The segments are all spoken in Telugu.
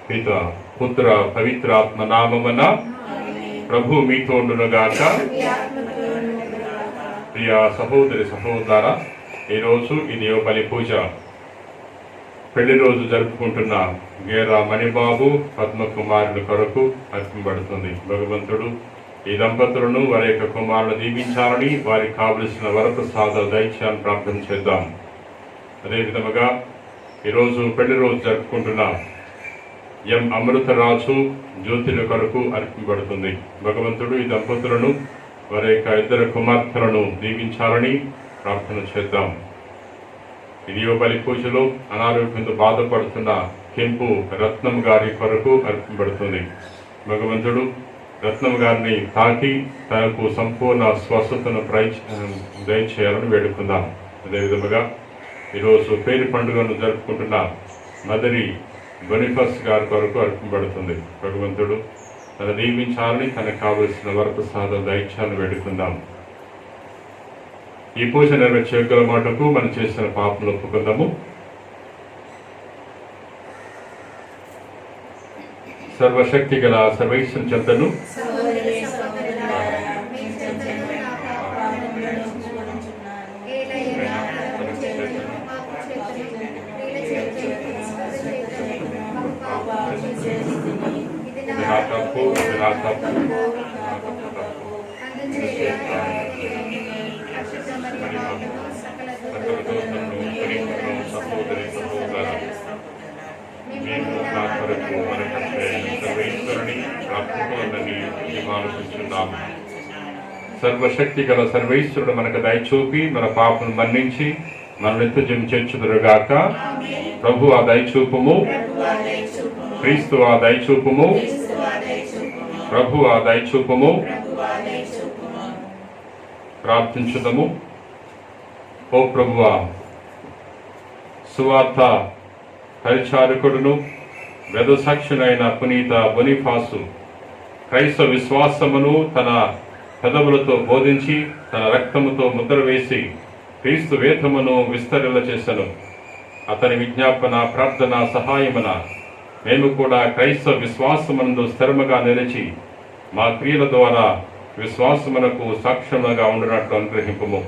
పిత పుత్ర పవిత్రాత్మ నామమున ప్రభు మీతో ఉండునుగాక. ప్రియ సహోదరి సహోదర, ఈరోజు ఈ దేవబలి పూజ పెళ్లి రోజు జరుపుకుంటున్న గేరా మణిబాబు పద్మకుమారుల కొరకు అర్పింపబడుతుంది. భగవంతుడు ఈ దంపతులను వారి యొక్క కుమారులు దీవించాలని, వారికి కావలసిన వరప్రసాద దైత్యాన్ని ప్రార్థన చేద్దాం. అదేవిధముగా ఈరోజు పెళ్లి రోజు జరుపుకుంటున్న ఎం అమృతరాజు జ్యోతుల కొరకు అర్పింపబడుతుంది. భగవంతుడు ఈ దంపతులను వారి యొక్క ఇద్దరు కుమార్తెలను దీవించాలని ప్రార్థన చేద్దాం. ఈ బలి పూజలో అనారోగ్యంతో బాధపడుతున్న కెంపు రత్నం గారి కొరకు అర్పింపబడుతుంది. భగవంతుడు రత్నం గారిని తాకి తనకు సంపూర్ణ స్వస్థతను దయచేయాలని వేడుకుందాం. అదేవిధముగా ఈరోజు పేరు పండుగను జరుపుకుంటున్న మదరి బొనిఫస్ గారి కొరకు అర్పింపబడుతుంది. భగవంతుడు తన దీవించాలని, తనకు కావలసిన వరప్రసాద దైత్యాన్ని వేడుకుందాం. ఈ పూజ నెరవేర్చగల మాటకు మనం చేసిన పాపను ఒప్పుకుందాము. సర్వశక్తి గల సర్వేశ్వరుని చెంతను తప్పు సహోదరి సహోదర, మేము నా కొరకు మన సర్వేశ్వరుని ప్రాప్తుకోవాలని ఆలోచిస్తున్నాము. సర్వశక్తి గల సర్వేశ్వరుడు మనకు దయచూపి మన పాపను మన్నించి మన నిత్యం చేర్చుదురుగాక. ప్రభు ఆ దయచూపుము, క్రీస్తు ఆ దయచూపుము, ప్రభు ఆ దయచూపుము. ప్రార్థించుదము. ఓ ప్రభువా, సువార్త పరిచారకుడును వేదసాక్షునైన పునీత బొనిఫాసు క్రైస్తవ విశ్వాసమును తన పెదవులతో బోధించి తన రక్తముతో ముద్ర వేసి క్రీస్తు వేదమును విస్తరిల్ల చేసెను. అతని విజ్ఞాపన ప్రార్థన సహాయమున మేము కూడా క్రైస్తవ విశ్వాసమునందు స్థిరముగా నిలిచి మా క్రియల ద్వారా విశ్వాసమునకు సాక్ష్యముగా ఉండినట్లు అనుగ్రహింపము.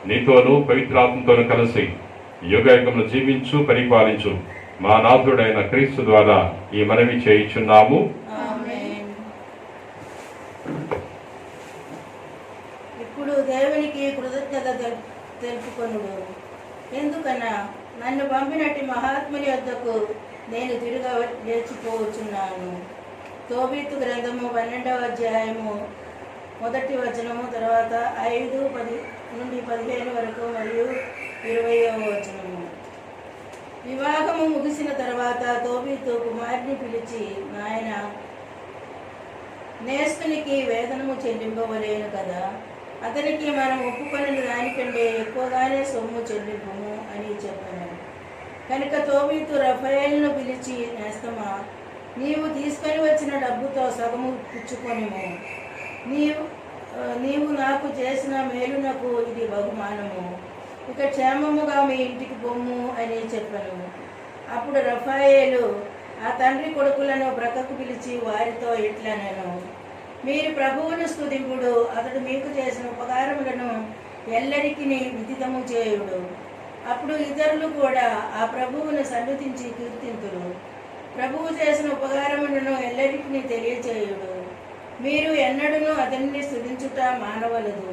నీతోనూ పవిత్రాత్మతోనూ కలిసి యుగయుగమును జీవించు పరిపాలించు మా నాథుడైన క్రీస్తు ద్వారా ఈ మనవి చేయుచున్నాము. ఇప్పుడు దేవునికి కృతజ్ఞత తెలుపుకొనుడు. ఎందుకన్నా నన్ను పంపినట్టి మహాత్ముని వద్దకు నేను తిరిగి లేచిపోవచ్చున్నాను. తోబీతు గ్రంథము 12వ అధ్యాయము 1వ వచనము, తర్వాత 5:10 నుండి 15 వరకు మరియు 20వ వచనము. వివాహము ముగిసిన తర్వాత తోబీతు కుమారుని పిలిచి, నాయన, నేస్తునికి వేతనము చెల్లింపవలేను కదా, అతనికి మనం ఒప్పుకొనిన దానికంటే ఎక్కువగానే సొమ్ము చెల్లింపము అని చెప్పాను. కనుక తోబీతు రఫాయేలును పిలిచి, నేస్తమా, నీవు తీసుకొని వచ్చిన డబ్బుతో సగము పుచ్చుకొనిము. నీవు నాకు చేసిన మేలునకు ఇది బహుమానము. ఇక క్షేమముగా మీ ఇంటికి పొమ్ము అని చెప్పాను. అప్పుడు రఫాయేలు ఆ తండ్రి కొడుకులను ప్రక్కకు పిలిచి వారితో ఇట్లనెను, మీరు ప్రభువును స్తుతింపుడు, అతడు మీకు చేసిన ఉపకారములను ఎల్లరికి విదితము చేయుడు. అప్పుడు ఇతరులు కూడా ఆ ప్రభువును సన్నుతించి కీర్తింతురు. ప్రభువు చేసిన ఉపకారములను ఎల్లరికి తెలియచేయుడు. మీరు ఎన్నడూనూ అతనిని స్తుతించుట మానవలదు.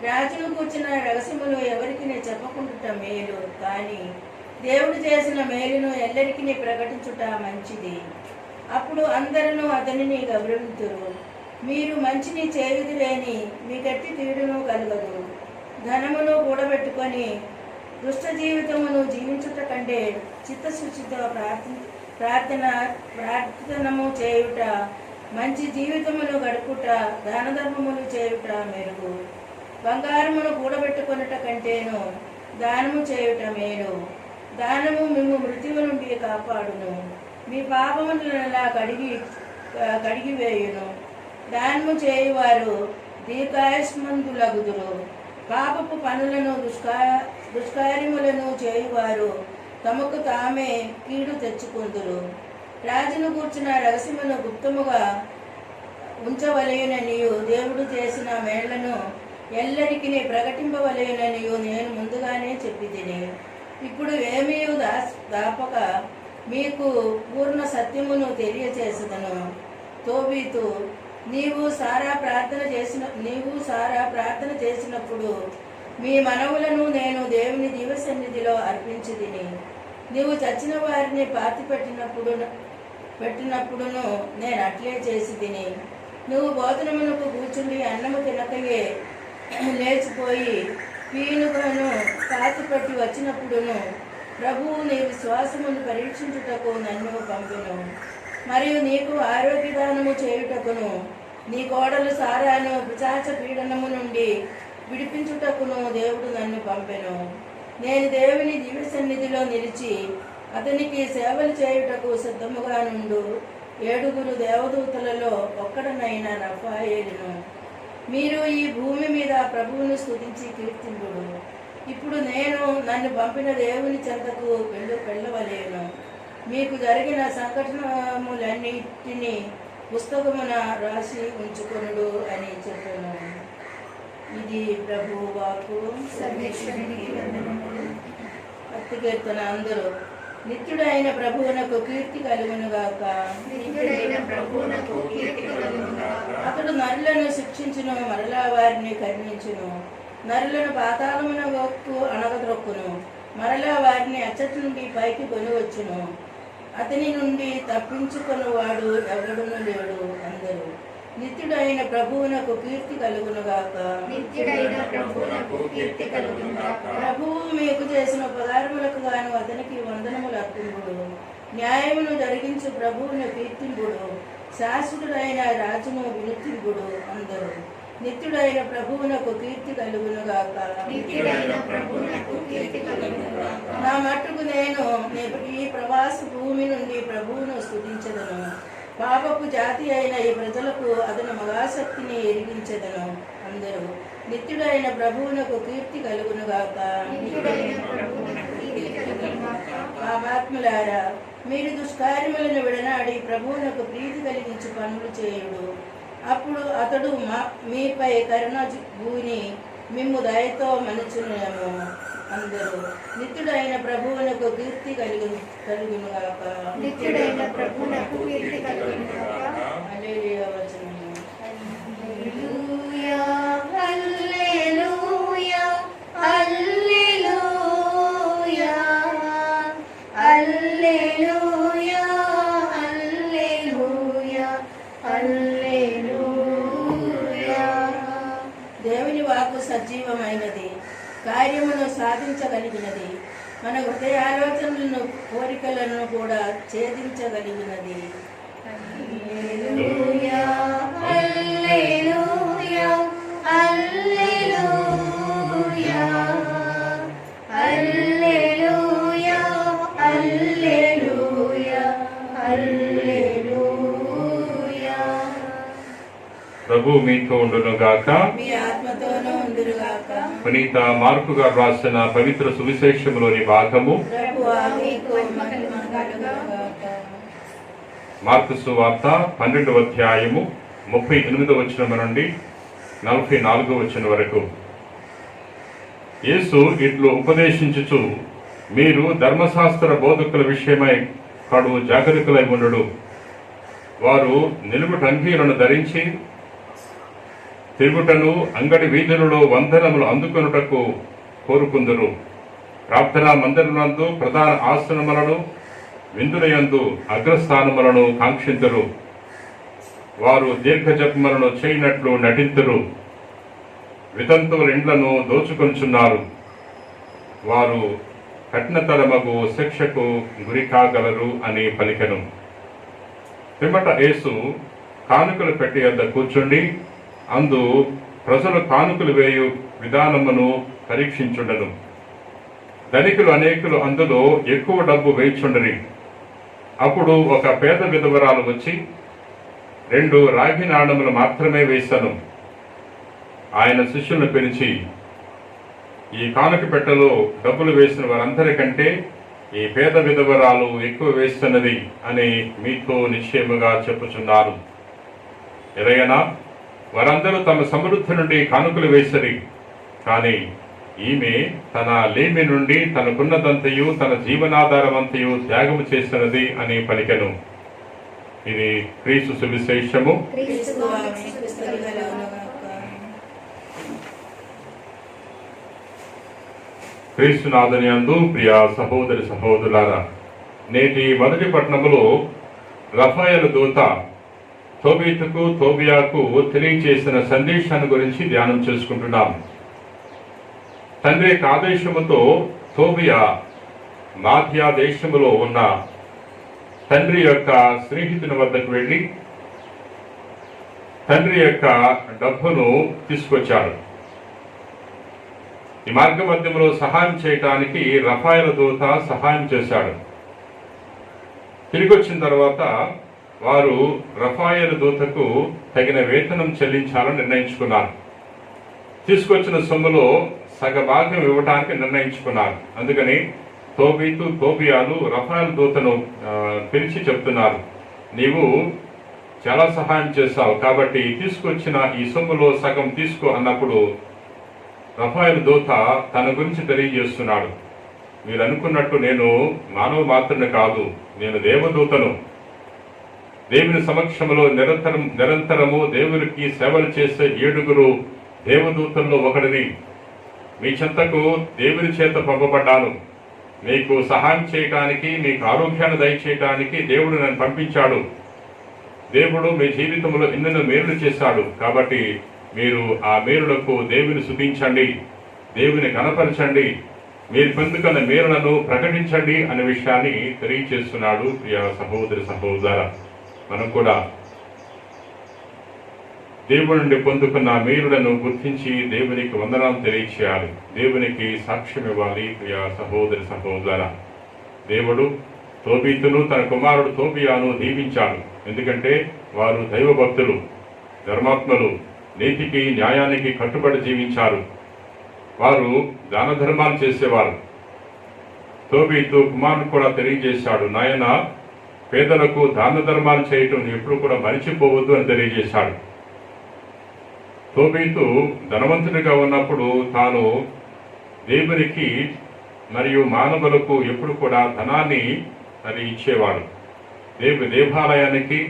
రాజును కూర్చున్న రహస్యములు ఎవరికి చెప్పకుండుట మేలు, కానీ దేవుడు చేసిన మేలును ఎల్లరికి ప్రకటించుట మంచిది. అప్పుడు అందరూ అతనిని గౌరవింతురు. మీరు మంచిని చేయుదురేని మీ గట్టి తీడును కలగదు. ధనమును కూడబెట్టుకొని దుష్ట జీవితమును జీవించుట కంటే చిత్తశుచితో ప్రార్థనము చేయుట, మంచి జీవితమును గడుపుట, దాన ధర్మములు చేయుట మెరుగు. బంగారమును కూడబెట్టుకొనుట కంటేను దానము చేయుట మేలు. దానము మేము మృత్యువు నుండి కాపాడును, మీ పాపములను కడిగివేయును. దానము చేయువారు దీర్ఘాయుష్మంతులగుదురు. పాపపు పనులను దుష్కార్యములను చేయువారు తమకు తామే కీడు తెచ్చుకుందురు. రాజును కూర్చున్న రహస్యమును గుప్తముగా ఉంచవలయుననియు దేవుడు చేసిన మేళ్లను ఎల్లరికి ప్రకటింపవలయుననియు నేను ముందుగానే చెప్పి తిని ఇప్పుడు ఏమీ దాపక మీకు పూర్ణ సత్యమును తెలియచేసదను. తోబీతు, నీవు సారా ప్రార్థన చేసినప్పుడు మీ మనవులను నేను దేవుని దివసన్నిధిలో అర్పించి తిని నీవు చచ్చిన వారిని పాతి పెట్టినప్పుడును నేను అట్లే చేసి తిని నువ్వు భోజనమునకు కూర్చుండి అన్నము తినకయే లేచిపోయి పీనుగను పాతిపెట్టి వచ్చినప్పుడును ప్రభువు నీ విశ్వాసమును పరీక్షించుటకు నన్ను పంపెను. మరియు నీకు ఆరోగ్యదానము చేయుటకును నీ కోడలు సారాను పిశాచ పీడనము నుండి విడిపించుటకును దేవుడు నన్ను పంపెను. నేను దేవుని దివ్య సన్నిధిలో నిలిచి అతనికి సేవలు చేయుటకు సిద్ధముగా నుండు 7 దేవదూతలలో ఒక్కడనైన రఫాయేలును. మీరు ఈ భూమి మీద ప్రభువును స్తుతించి కీర్తింపుడు. ఇప్పుడు నేను నన్ను పంపిన దేవుని చెంతకు వెళ్ళవలేను. మీకు జరిగిన సంఘటనములన్నిటినీ పుస్తకమున రాసి ఉంచుకొనుడు అని చెప్పాను. ఇది ప్రభు వాక్కు. భక్తి కీర్తన. అందరూ నిత్యుడైన ప్రభువునకు కీర్తి కలుగునుగాక. అతడు నరులను శిక్షించును, మరలా వారిని కరుణించును. నరులను పాతాళమునకు అణగద్రొక్కును, మరలా వారిని అచ్చటి నుండి పైకి కొనివచ్చును. అతని నుండి తప్పించుకొనువాడు ఎవడును లేడు. అందరూ నిత్యుడైన ప్రభువునకు కీర్తి కలుగునుగాక. ప్రభువు మీకు చేసిన ఉపకారములకు గాను అతనికి వందనములు అర్పింపుడు. న్యాయమును జరిగించు ప్రభువును కీర్తింపుడు. శాశ్వతుడైన రాజును వినుతింపుడు. అందరూ నిత్యుడైన ప్రభువునకు కీర్తి కలుగునుగాక. నా మట్టుకు నేను ఈ ప్రవాస భూమి నుండి ప్రభువును స్తుతించదను. పాపపు జాతి అయిన ఈ ప్రజలకు అతని మగాశక్తిని ఎరిగించెదను. అందరూ నిత్యుడైన ప్రభువునకు కీర్తి కలుగునుగాక. పాపాత్ములారా, మీరు దుష్కార్యములను విడనాడి ప్రభువునకు ప్రీతి కలిగించు పనులు చేయుడు. అప్పుడు అతడు మీపై కరుణ భూని మిమ్ము దయతో మనుచునేమో. అందరూ నిత్యుడైన ప్రభువునకు కీర్తి కలుగునుగాక. హల్లెలూయా వచనము. హల్లెలూయా హల్లెలూయా హల్లెలూయా హల్లెలూయా హల్లెలూయా హల్లెలూయా. దేవుని వాక్కు సజీవమైనది, కార్యమును సాధించగలిగినది, మన హృదయాలోచనలను కోరికలను కూడా ఛేదించగలిగినది. హల్లెలూయా హల్లెలూయా హల్లెలూయా హల్లెలూయా హల్లెలూయా హల్లెలూయా. ప్రభు మీతో ఉండునుగాక. మీ ఆత్మతోనూ ఉండునుగాక. పునీత మార్కు గారు రాసిన పవిత్ర సువిశేషములోని భాగము ప్రభువా మీకు మహిమ కలుగునుగాక. మార్కు సువార్త 12వ అధ్యాయము 38వ వచనం నుండి 44వ వచనం వరకు. యేసు ఇట్లు ఉపదేశించుచు, మీరు ధర్మశాస్త్ర బోధకుల విషయమై కడు జాగరూకులై ఉండుడు. వారు నిలువుటంగీలను ధరించి తిరుగుటను, అంగడి వీధులలో వందనములు అందుకొనుటకు కోరుకుందురు. ప్రార్థనా మందిరములందు ప్రధాన ఆసనములను, విందులయందు అగ్రస్థానములను కాంక్షింతురు. వారు దీర్ఘజపములను చేయనట్లు నటింతురు. వితంతువుల ఇండ్లను దోచుకొంచున్నారు. వారు కఠినతరమగు శిక్షకు గురి కాగలరు అని పలికెను. పిమ్మట యేసు కానుకలు పెట్టి వద్ద కూర్చుండి అందు ప్రజలు కానుకలు వేయు విధానమును పరీక్షించుండను. ధనికులు అనేకులు అందులో ఎక్కువ డబ్బు వేయిచుండరి. అప్పుడు ఒక పేద విధవరాలు వచ్చి 2 రాగి నాణములు మాత్రమే వేశాను. ఆయన శిష్యులను పిలిచి, ఈ కానుక పెట్టెలో డబ్బులు వేసిన వారందరికంటే ఈ పేద విధవరాలు ఎక్కువ వేస్తున్నది అని మీతో నిశ్చయముగా చెప్పుచున్నారు. ఎలాగైనా వారందరూ తమ సమృద్ధి నుండి కానుకలు వేసరి, కానీ ఈమె తన లేమి నుండి తనకున్నదంతయు తన జీవనాధారమంతయు త్యాగము చేస్తున్నది అని పలికెను. ఇది క్రీస్తు సువిశేషము. క్రీస్తువా మీకు స్తుతి కలుగునుగాక. క్రీస్తునాథుని యందు ప్రియ సహోదరి సహోదరులారా, నేటి మొదటి పట్టణములో రఫాయేలు దూత తోబీతుకు తోబియాకు తెలియచేసిన సందేశాన్ని గురించి ధ్యానం చేసుకుంటున్నాం. తండ్రి యొక్క ఆదేశముతో తోబియా మాధ్యా దేశములో ఉన్న తండ్రి యొక్క స్నేహితుని వద్దకు వెళ్ళి తండ్రి యొక్క డబ్బును తీసుకొచ్చాడు. ఈ మార్గ మధ్యంలో సహాయం చేయటానికి రఫాయేలు దూత సహాయం చేశాడు. తిరిగి వచ్చిన తర్వాత వారు రఫాయేలు దూతకు తగిన వేతనం చెల్లించాలని నిర్ణయించుకున్నారు. తీసుకొచ్చిన సొమ్ములో సగభాగం ఇవ్వటానికి నిర్ణయించుకున్నారు. అందుకని తోబీతు తోబియాలు రఫాయేలు దూతను పిలిచి చెప్తున్నారు, నీవు చాలా సహాయం చేశావు కాబట్టి తీసుకొచ్చిన ఈ సొమ్ములో సగం తీసుకో అన్నప్పుడు రఫాయేలు దూత తన గురించి తెలియజేస్తున్నాడు. మీరు అనుకున్నట్టు నేను మానవ మాత్రమే కాదు, నేను దేవదూతను. దేవుని సమక్షంలో నిరంతరము దేవునికి సేవలు చేసే 7 దేవదూతల్లో ఒకడిని. మీ చెంతకు దేవుని చేత పంపబడ్డాను. మీకు సహాయం చేయటానికి, మీకు ఆరోగ్యాన్ని దయచేయటానికి దేవుడు నన్ను పంపించాడు. దేవుడు మీ జీవితంలో ఎన్నెన్నో మేలులు చేశాడు. కాబట్టి మీరు ఆ మేలులకు దేవుని స్తుతించండి, దేవుని గణపరచండి, మీరు పొందుకున్న మేలులను ప్రకటించండి అనే విషయాన్ని తెలియజేస్తున్నాడు. ప్రియ సహోదరి సహోదర, మనం కూడా దేవుడి నుండి పొందుకున్న మేలులను గుర్తించి దేవునికి వందనాలు తెలియచేయాలి, దేవునికి సాక్ష్యం ఇవ్వాలి. ప్రియ సహోదరి సహోదర, దేవుడు తోబీతును తన కుమారుడు తోబియాను దీవించాడు. ఎందుకంటే వారు దైవభక్తులు, ధర్మాత్మలు, నీతికి న్యాయానికి కట్టుబడి జీవించారు. వారు దాన ధర్మాలు చేసేవారు. తోబీతు కుమారుడు కూడా తెలియజేశాడు, నాయన పేదలకు దాన ధర్మాలు చేయటం ఎప్పుడు కూడా మరిచిపోవద్దు అని తెలియజేశాడు. తోబీతు ధనవంతుడిగా ఉన్నప్పుడు తాను దేవునికి మరియు మానవులకు ఎప్పుడు కూడా ధనాన్ని అది ఇచ్చేవాడు. దేవాలయానికి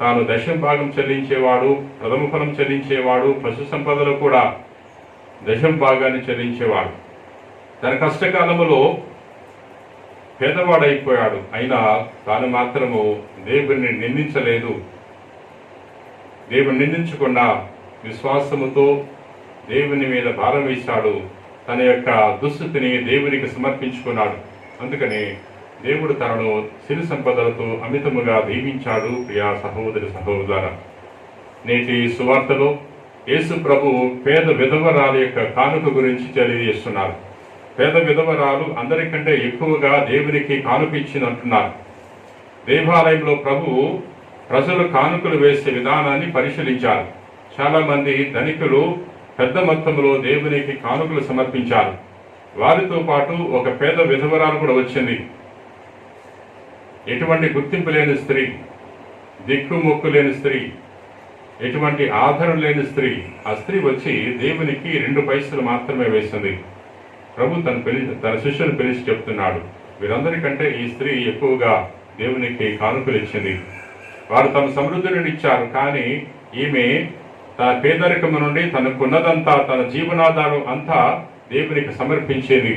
తాను దశమ భాగం చెల్లించేవాడు, ప్రథమ ఫలం చెల్లించేవాడు, పశు సంపదలు కూడా దశమ భాగాన్ని చెల్లించేవాడు. తన కష్టకాలములో పేదవాడైపోయాడు. అయినా తాను మాత్రము దేవుని నిందించలేదు. దేవుని నిందించకుండా విశ్వాసముతో దేవుని మీద భారం వేశాడు. తన యొక్క దుస్థితిని దేవునికి సమర్పించుకున్నాడు. అందుకని దేవుడు తనను సిరి సంపదలతో అమితముగా దీవించాడు. ప్రియా సహోదరి సహోదర, నేటి సువార్తలో యేసు ప్రభు పేద విధవరాల యొక్క కానుక గురించి తెలియజేస్తున్నారు. పేద విధవరాలు అందరికంటే ఎక్కువగా దేవునికి కానుక ఇచ్చిందంటున్నారు. దేవాలయంలో ప్రభు ప్రజలు కానుకలు వేసే విధానాన్ని పరిశీలించారు. చాలా మంది ధనికులు పెద్ద మొత్తంలో దేవునికి కానుకలు సమర్పించారు. వారితో పాటు ఒక పేద విధవరాలు కూడా వచ్చింది. ఎటువంటి గుర్తింపు లేని స్త్రీ, దిక్కుమొక్కు లేని స్త్రీ, ఎటువంటి ఆధారం లేని స్త్రీ. ఆ స్త్రీ వచ్చి దేవునికి 2 పైసలు మాత్రమే వేసింది. ప్రభు తన శిష్యుని పిలిచి చెప్తున్నాడు, వీరందరికంటే ఈ స్త్రీ ఎక్కువగా దేవునికి కానుకలు ఇచ్చింది. వారు తమ సమృద్ధి నుండి ఇచ్చారు, కానీ ఈమె తన పేదరికము నుండి తనకున్నదంతా, తన జీవనాధారం అంతా దేవునికి సమర్పించేది.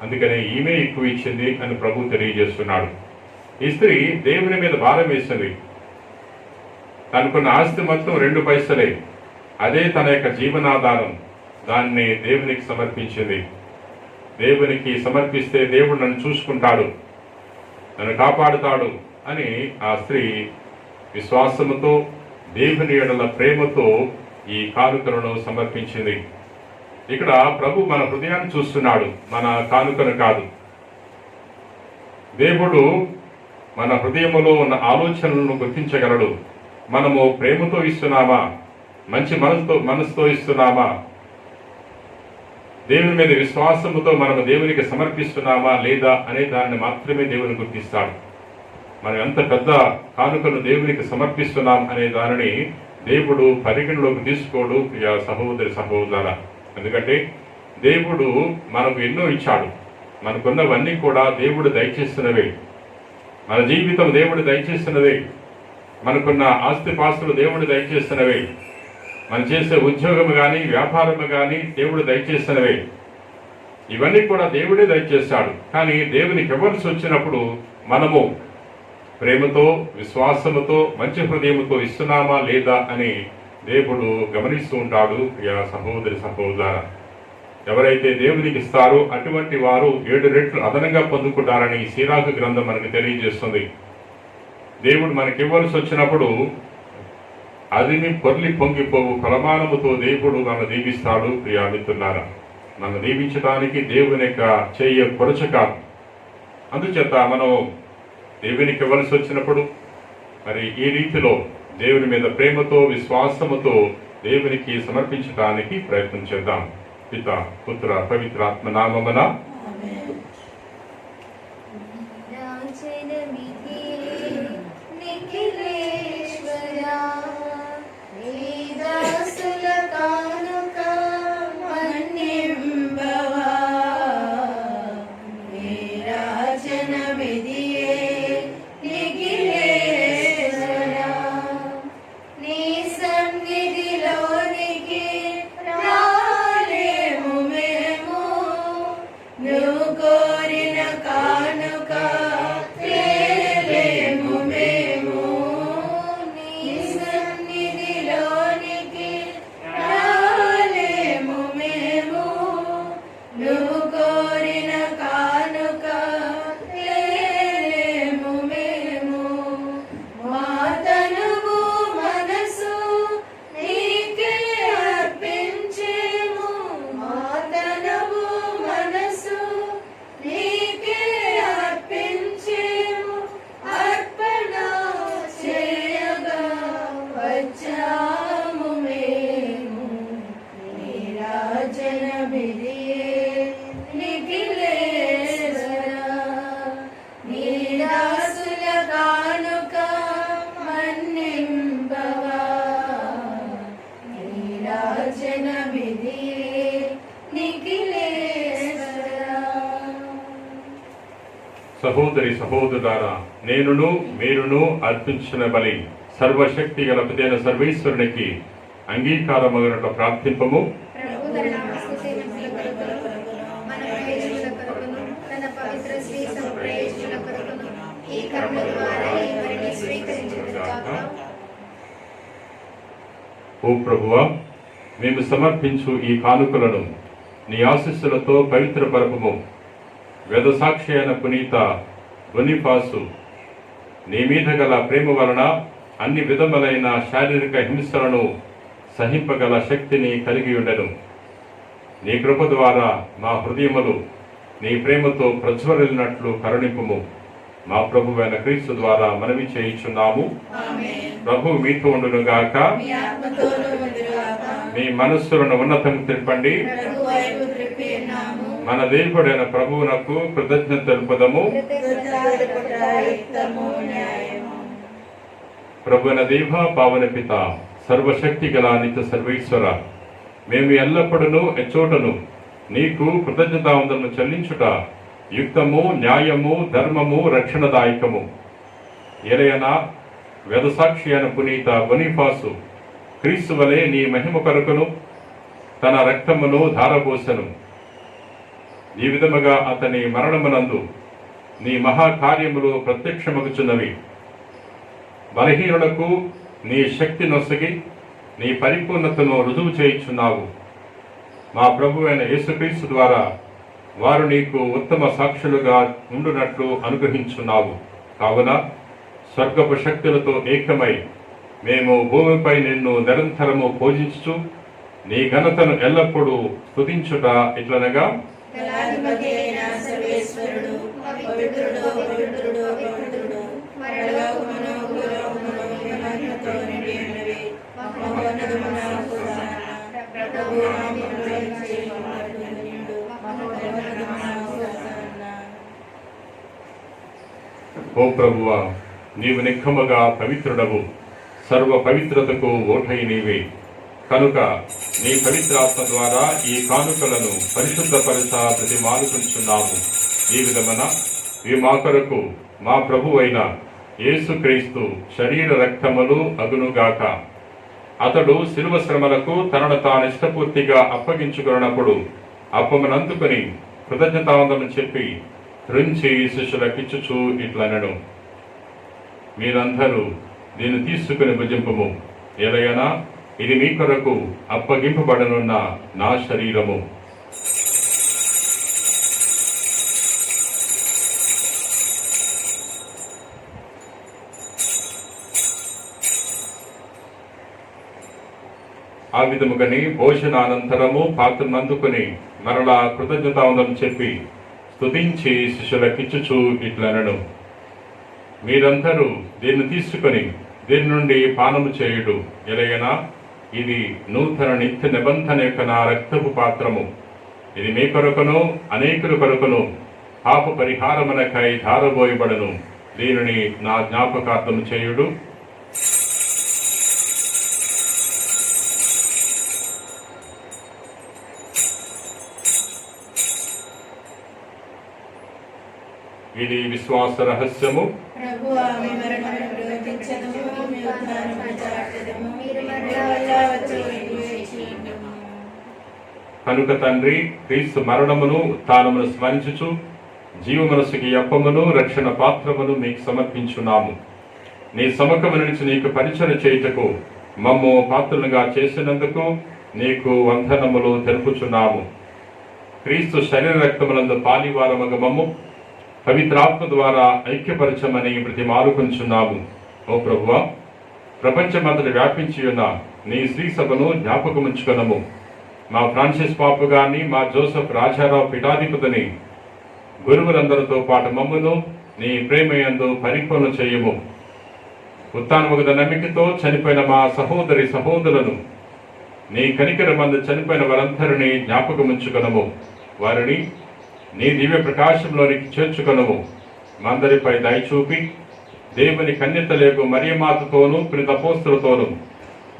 అందుకనే ఈమె ఎక్కువ ఇచ్చింది అని ప్రభు తెలియజేస్తున్నాడు. ఈ స్త్రీ దేవుని మీద భారం వేసింది. తనకున్న ఆస్తి మొత్తం 2 పైసలే, అదే తన యొక్క జీవనాధారం. దాన్ని దేవునికి సమర్పించింది. దేవునికి సమర్పిస్తే దేవుడు నన్ను చూసుకుంటాడు, నన్ను కాపాడుతాడు అని ఆ స్త్రీ విశ్వాసముతో, దేవుని ఎడల ప్రేమతో ఈ కానుకలను సమర్పించింది. ఇక్కడ ప్రభు మన హృదయాన్ని చూస్తున్నాడు, మన కానుకను కాదు. దేవుడు మన హృదయములో ఉన్న ఆలోచనలను గుర్తించగలడు. మనము ప్రేమతో ఇస్తున్నామా, మంచి మనసుతో ఇస్తున్నామా, దేవుని మీద విశ్వాసముతో మనం దేవునికి సమర్పిస్తున్నామా లేదా అనే దాన్ని మాత్రమే దేవుని గుర్తిస్తాడు. మనం ఎంత పెద్ద కానుకను దేవునికి సమర్పిస్తున్నాం అనే దానిని దేవుడు పరిగణలోకి తీసుకోడు ప్రియ సహోదరి సహోదర. ఎందుకంటే దేవుడు మనకు ఎన్నో ఇచ్చాడు. మనకున్నవన్నీ కూడా దేవుడు దయచేస్తున్నవే. మన జీవితం దేవుడు దయచేస్తున్నదే. మనకున్న ఆస్తిపాస్తులు దేవుడు దయచేస్తున్నవే. మనం చేసే ఉద్యోగము కానీ వ్యాపారము కానీ దేవుడు దయచేస్తున్నవే. ఇవన్నీ కూడా దేవుడే దయచేస్తాడు. కానీ దేవునికి ఇవ్వాల్సి వచ్చినప్పుడు మనము ప్రేమతో విశ్వాసముతో మంచి హృదయముతో ఇస్తున్నామా లేదా అని దేవుడు గమనిస్తూ ఉంటాడు. ప్రియ సహోదరి సహోదర, ఎవరైతే దేవునికి ఇస్తారో అటువంటి వారు 7 రెట్లు అదనంగా పొందుకుంటారని సీరాకు గ్రంథం మనకు తెలియజేస్తుంది. దేవుడు మనకి ఇవ్వాల్సి వచ్చినప్పుడు అదిని పొర్లి పొంగిపోవు ప్రమాణముతో దేవుడు మనం దీవిస్తాడు. ప్రియా మిత్రులారా, మనం దీవించడానికి దేవుని యొక్క చెయ్య కొరచక. అందుచేత మనం దేవునికి ఇవ్వాల్సి వచ్చినప్పుడు మరి ఈ రీతిలో దేవుని మీద ప్రేమతో విశ్వాసముతో దేవునికి సమర్పించడానికి ప్రయత్నం చేద్దాం. పిత పుత్ర పవిత్రాత్మ నామమున సహోదరి సహోదరులారా, నేనును మీరును అర్పించిన బలి సర్వశక్తి గల పితైన సర్వేశ్వరునికి అంగీకారమగినట్లు ప్రార్థింపము. ఓ ప్రభువా, మేము సమర్పించు ఈ కానుకలను నీ ఆశీస్సులతో పవిత్రపరపము. వేదసాక్షి అయిన పునీత బొనిఫాసు నీ మీద గల ప్రేమ వలన అన్ని విధములైన శారీరక హింసలను సహింపగల శక్తిని కలిగి ఉండెను. నీ కృప ద్వారా మా హృదయములు నీ ప్రేమతో ప్రజ్వరిల్లినట్లు కరుణింపుము. మా ప్రభువైన క్రీస్తు ద్వారా మనవి చేయుచున్నాము. ప్రభు మీతో ఉండును గాక. మీ మనస్సులను ఉన్నతం తిప్పండి. మన దేవుడైన ప్రభువునకు కృతజ్ఞత తెలుపుదము. ప్రభువైన దేవ పావన పిత సర్వశక్తి గల నిత్య సర్వేశ్వర, మేము ఎల్లప్పుడూ ఎచ్చోటను నీకు కృతజ్ఞతావందనము చెల్లించుట యుక్తము, న్యాయము, ధర్మము, రక్షణదాయకము. ఎలయనా వేదసాక్షి అయిన పునీత బొనిఫాసు క్రీస్తు వలె నీ మహిమ కొరకును తన రక్తమును ధారపోసెను. ఈ విధముగా అతని మరణమునందు నీ మహాకార్యములు ప్రత్యక్షమగుచున్నవి. బలహీనులకు నీ శక్తి నొసగి నీ పరిపూర్ణతను రుజువు చేయుచున్నావు. మా ప్రభువైన యేసుక్రీస్తు ద్వారా వారు నీకు ఉత్తమ సాక్షులుగా ఉండునట్లు అనుగ్రహించున్నావు. కావున స్వర్గపు శక్తులతో ఏకమై మేము భూమిపై నిన్ను నిరంతరము పూజించుచు నీ ఘనతను ఎల్లప్పుడూ స్తుతించుట ఇట్లనగా, ఓ ప్రభువా, నీవు నిక్కముగా పవిత్రుడవు, సర్వ పవిత్రతకు ఓటై నీవే. కనుక నీ పవిత్రాత్మ ద్వారా ఈ కానుకలను పరిశుద్ధపరచ ప్రతిమాలుకుంటున్నాము. ఈ విధమున ఇవి మా కొరకు మా ప్రభు అయిన యేసుక్రీస్తు శరీర రక్తములు అగునుగాక. అతడు శిలువ శ్రమలకు తనను తాను ఇష్టపూర్తిగా అప్పగించుకున్నప్పుడు అప్పమునందుకుని కృతజ్ఞతావందనం చెప్పి త్రుంచి శిష్యులకిచ్చుచు ఇట్లనెను, మీరందరూ దీన్ని తీసుకుని భుజింపుము. ఎలయనా ఇది మీ కొరకు అప్పగింపబడనున్న నా శరీరము. ఆ విధముగాని భోజనానంతరము పాత్రను అందుకుని మరలా కృతజ్ఞతావందనం చెప్పి స్తుతించి శిష్యులకిచ్చుచు ఇట్లనెను, మీరందరూ దీన్ని తీసుకుని దీని నుండి పానము చేయుడు. ఎలయనా ఇది నూతన నిత్య నిబంధన యొక్క నా రక్తపు పాత్రము. ఇది మీ కొరకును అనేకుల కొరకును పాప పరిహారమునకై ధారబోయబడను. దీనిని నా జ్ఞాపకార్థము చేయుడు. ఇది విశ్వాస రహస్యము. ప్రభువా, మీ మరణమును ప్రకటించెదము, మీ ఉద్ధారమును చాటెదము. మీరు మరలా వచ్చే వరకు వేచి ఉండుము. కనుక తండ్రి, క్రీస్తు మరణమును ఉత్థానమును స్మరించుచు జీవమనసుకి అప్పమును రక్షణ పాత్రమును మీకు సమర్పించున్నాము. నీ సముఖము నుంచి నీకు పరిచయం చేయుటకు మమ్ము పాత్రలుగా చేసినందుకు నీకు వందనములు తెలుపుచున్నాము. క్రీస్తు శరీర రక్తములందు పాలివారమగ మమ్ము పవిత్రాత్మ ద్వారా ఐక్యపరచమని బ్రతిమాలుకొనుచున్నాము. ఓ ప్రభువా, ప్రపంచమంతటి వ్యాపించి ఉన్న నీ శ్రీ సభను జ్ఞాపకముంచుకొనము. మా ఫ్రాన్సిస్ పాపు గారిని, మా జోసెఫ్ రాజారావు పీఠాధిపతిని, గురువులందరితో పాటు మమ్మును నీ ప్రేమయందు పరిపూర్ణ చేయము. ఉత్థానముగద నమ్మికతో చనిపోయిన మా సహోదరి సహోదరులను, నీ కనికరమందు చనిపోయిన వారందరినీ జ్ఞాపకముంచుకొనము. వారిని నీ దివ్య ప్రకాశంలోనికి చేర్చుకొనము. మందరిపై దయచూపి దేవుని కన్యతలేగు మరియమాతతోనూ పునీతపోస్తులతోనూ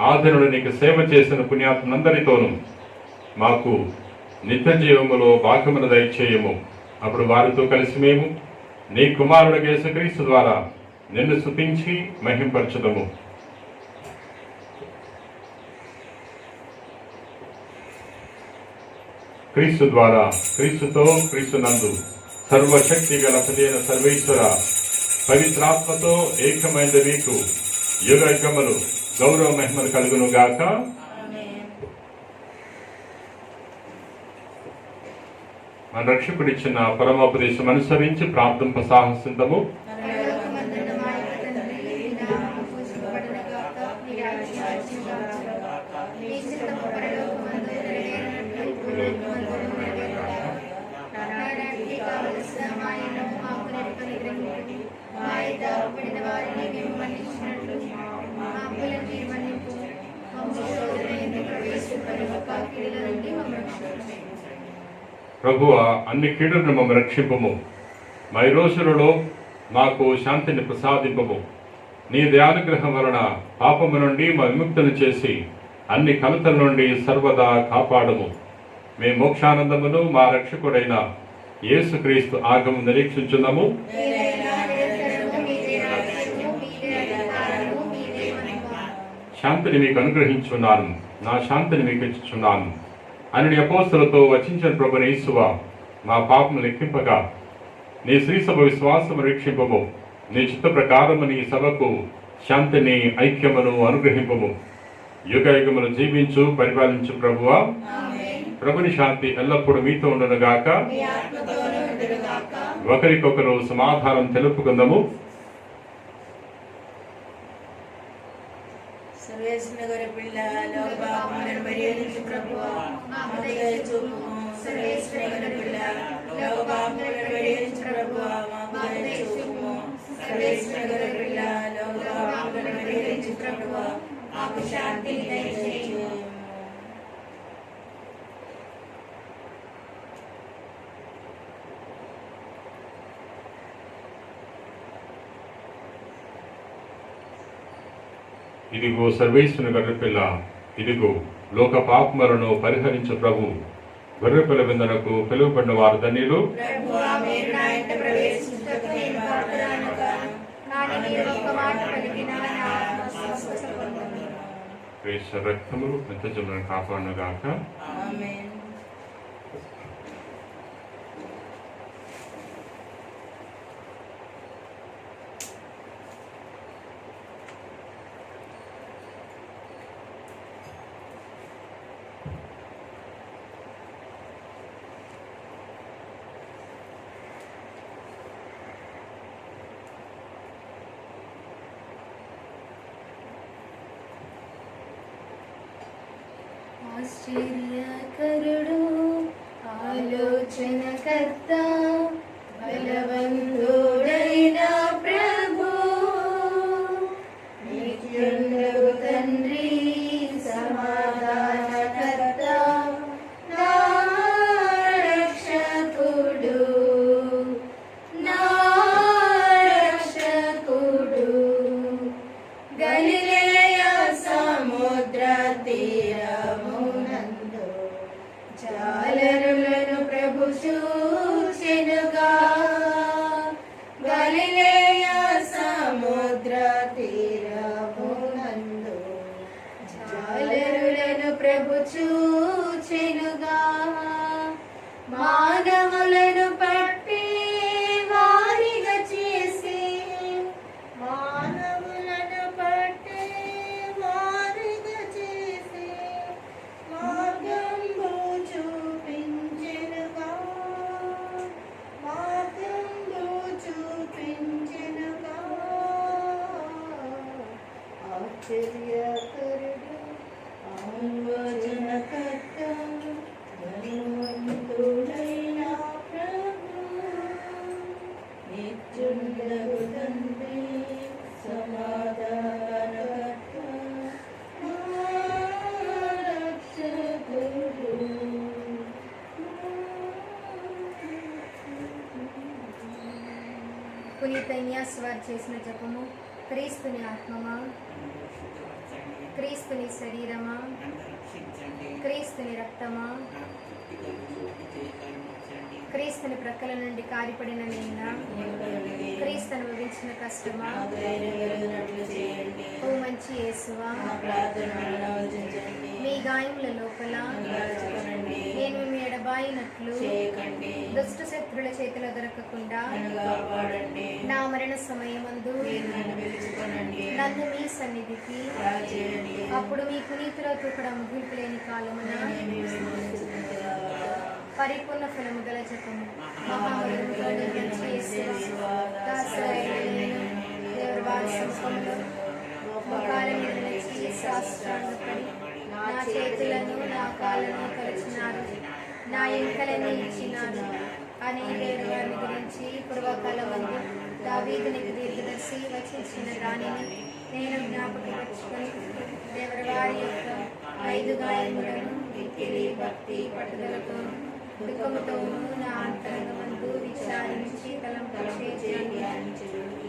ఆదరుడు నీకు సేవ చేసిన పుణ్యాత్మనందరితోనూ మాకు నిత్య జీవములో భాగమును దయచేయము. అప్పుడు వారితో కలిసి మేము నీ కుమారుడు యేసుక్రీస్తు ద్వారా నిన్ను స్తుతించి మహింపరచుదము. క్రీస్తు ద్వారా, క్రీస్తుతో, క్రీస్తునందు సర్వశక్తి గల ప్రదేన సర్వేశ్వర పవిత్రాత్మతో ఏకమైన మీకు యుగ యుగములు గౌరవ మహిమలు కలుగును గాక. మన రక్షకుడిచ్చిన పరమోపదేశం అనుసరించి ప్రార్థన సాహసిద్దాము. ప్రభువా, అన్ని కీడులను మమ్మ రక్షింపము. మా ఈ రోజులలో మాకు శాంతిని ప్రసాదింపము. నీ దయానుగ్రహం వలన పాపము నుండి మా విముక్తులు చేసి అన్ని కలతల నుండి సర్వదా కాపాడము. మేము మోక్షానందమును మా రక్షకుడైన యేసుక్రీస్తు ఆగము నిరీక్షించున్నాము. శాంతిని మీకు అనుగ్రహించున్నాను, నా శాంతిని మీకు ఇచ్చుచున్నాను అని అపోస్తలతో వచించిన ప్రభుని యేసువా, మా పాపము లెక్కింపగా నీ శ్రీ సభ విశ్వాసము రక్షింపము. నీ చిత్త ప్రకారము నీ సభకు శాంతిని ఐక్యమును అనుగ్రహింపము. యుగ యుగములు జీవించు పరిపాలించు ప్రభువా. ప్రభుని శాంతి ఎల్లప్పుడూ మీతో ఉండునుగాక. ఒకరికొకరు సమాధానం తెలుపుకుందాము. సర్వేశ్వర పిల్ల లోకపాపములను పరిహరించు ప్రభువా, మాకు దయ చూపుము. సర్వేశ్వర పిల్ల లోకపాపములను పరిహరించు ప్రభువా, మాకు దయ చూపుము. సర్వేశ్వర పిల్ల లోకపాపములను పరిహరించు ప్రభువా, మాకు శాంతిని దయచేయుము. ఇదిగో సర్వేశ్వరుని గొర్రెపిల్ల, ఇదిగో లోక పాపములను పరిహరించు ప్రభు. గొర్రెపిల్ల విందునకు పిలువబడిన వారు ధన్యులు. ప్రభువా, మీరు నా ఇంట ప్రవేశించుటకు నేను పాత్రుడను కాను. కానీ మీరు ఒక్క మాట పలికినా నా ఆత్మ స్వస్థత పొందును. వేశ్య రక్తములు నిత్యజములను కాపాడునుగాక. ఆమేన్. ఆశ్చర్యకరుడు, ఆలోచనకర్త, బలవంతుడైన ప్రభు, నిత్యుండగు తండ్రి, సమాధానకర్త, నా రక్షకుడు, నా రక్షకుడు. గలిలయ సముద్ర తీరమునందు జాలరులను ప్రభు చూచెనుగా. గలిలయ సముద్ర తీరమునందు జాలరులను ప్రభు చూచెనుగా. మానవులను పట్టి వారిగా చేసి, మానవులను పట్టి వారిగా చేసి, మార్గంబు చూపించెనుగా, మార్గంబు చూపించెనుగా. ఆశ్చర్యకరుడు, ఆలోచనకర్త, బలవంతుడైన ప్రభు, నిత్యుండగు తండ్రి, సమాధానకర్త, నా రక్షకుడు. పునీత ఇన్యాస్ వారు చేసిన జపము. క్రీస్తుని ఆత్మమా, క్రీస్తుని శరీరమా, క్రీస్తుని రక్తమా, క్రీస్తుని ప్రక్కల నుండి కారిపడిన నీళ్ళ, క్రీస్తును విధించిన కష్టమా, ఓ మంచి యేసువా, మీ గాయముల లోపల నేను మీ ఎడబాయినట్లు దుష్ట శత్రుల చేతిలో దొరకకుండా నా మరణ సమయమందు నన్ను మీ సన్నిధికి, అప్పుడు మీ పునీతులో తూకడ ముగింపు లేని కాలమున పరిపూర్ణ ఫలము గల జపము. మహాబలముతో నిర్మించి యేసువా, దాసుడైన నేను దేవుని వారి సముఖంలో మోకాళ్ళ మీద నిలిచి సాష్టాంగపడి నా చేతులను నా కాళ్ళను కలుచున్నారు, నా ఎంకలను ఇచ్చినారు అని దేవుని వారిని గురించి పూర్వకాలమందు దావీదునికి దీర్ఘదర్శి వచించిన దానిని నేను జ్ఞాపకం తెచ్చుకొని దేవుని వారి యొక్క 5 గాయములను మిక్కిలి భక్తి పట్టుదలతోనూ దుఃఖముతోనూ నా అంతరంగమందు విచారించి తలంపులు చేర్చాను.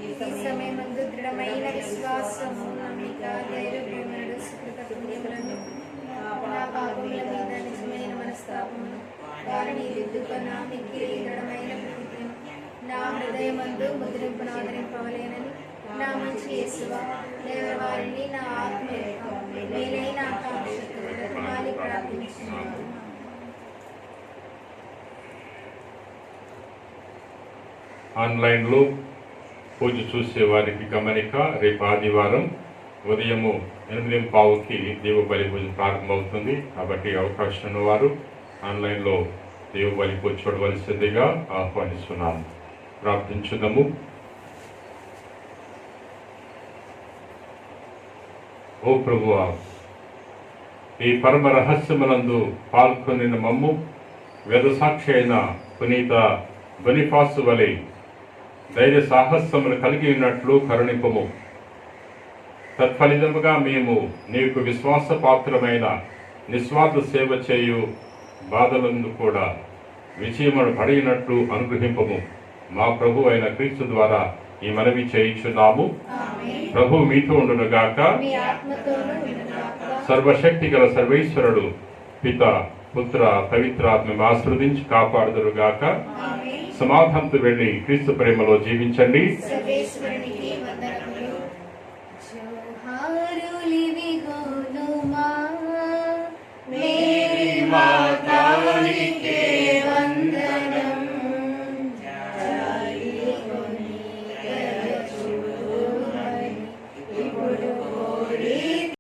ఈ సమయమందు దృఢమైన విశ్వాసము, నమ్మిక, ధైర్యములను, సుకృత పుణ్యములను, నా పాపముల మీద నిజమైన మనస్తాపమును, వారిని దిద్దుకొన్న మిక్కిలి దృఢమైన ప్రతిజ్ఞను నా హృదయమందు ముద్రింపును ఆదరింపవలేనని నా మంచి యేసువా, దేవుని వారిని నా ఆత్మ యొక్క మేలైన ఆకాంక్షతో వెతకమాలి ప్రార్థించున్నాను. ఆన్లైన్లో పూజ చూసే వారికి గమనిక, రేపు ఆదివారం ఉదయము 8:15కి దేవ బలి పూజ ప్రారంభమవుతుంది. కాబట్టి అవకాశం ఉన్నవారు ఆన్లైన్లో దేవ బలి పూజ చూడవలసిందిగా ఆహ్వానిస్తున్నాను. ప్రార్థించుదాము. ఓ ప్రభువా, ఈ పరమ రహస్యమునందు పాల్గొనిన మమ్ము వేద సాక్షి అయిన పునీత బొనిఫాసు వలె ధైర్య సాహసములు కలిగి ఉన్నట్లు కరుణింపము. తత్ఫలితముగా మేము నీకు విశ్వాసపాత్రమైన నిస్వార్థ సేవ చేయు బాధలందు కూడా విజయమును పడినట్లు అనుగ్రహింపము. మా ప్రభు అయిన క్రీస్తు ద్వారా ఈ మనవి చేయించున్నాము. ఆమేన్. ప్రభు మీతో ఉండును గాక. మీ ఆత్మతోనూ ఉండునుగాక. సర్వశక్తి గల సర్వేశ్వరుడు పిత పుత్ర పవిత్రాత్మ ఆశీర్వదించి కాపాడుదురు గాక. ఆమేన్. సమాధానంతో వెళ్ళి క్రీస్తు ప్రేమలో జీవించండి. సర్వేశ్వరునికి వందనములు. జోహారులివిగోనుమా మేరీ మాతానికే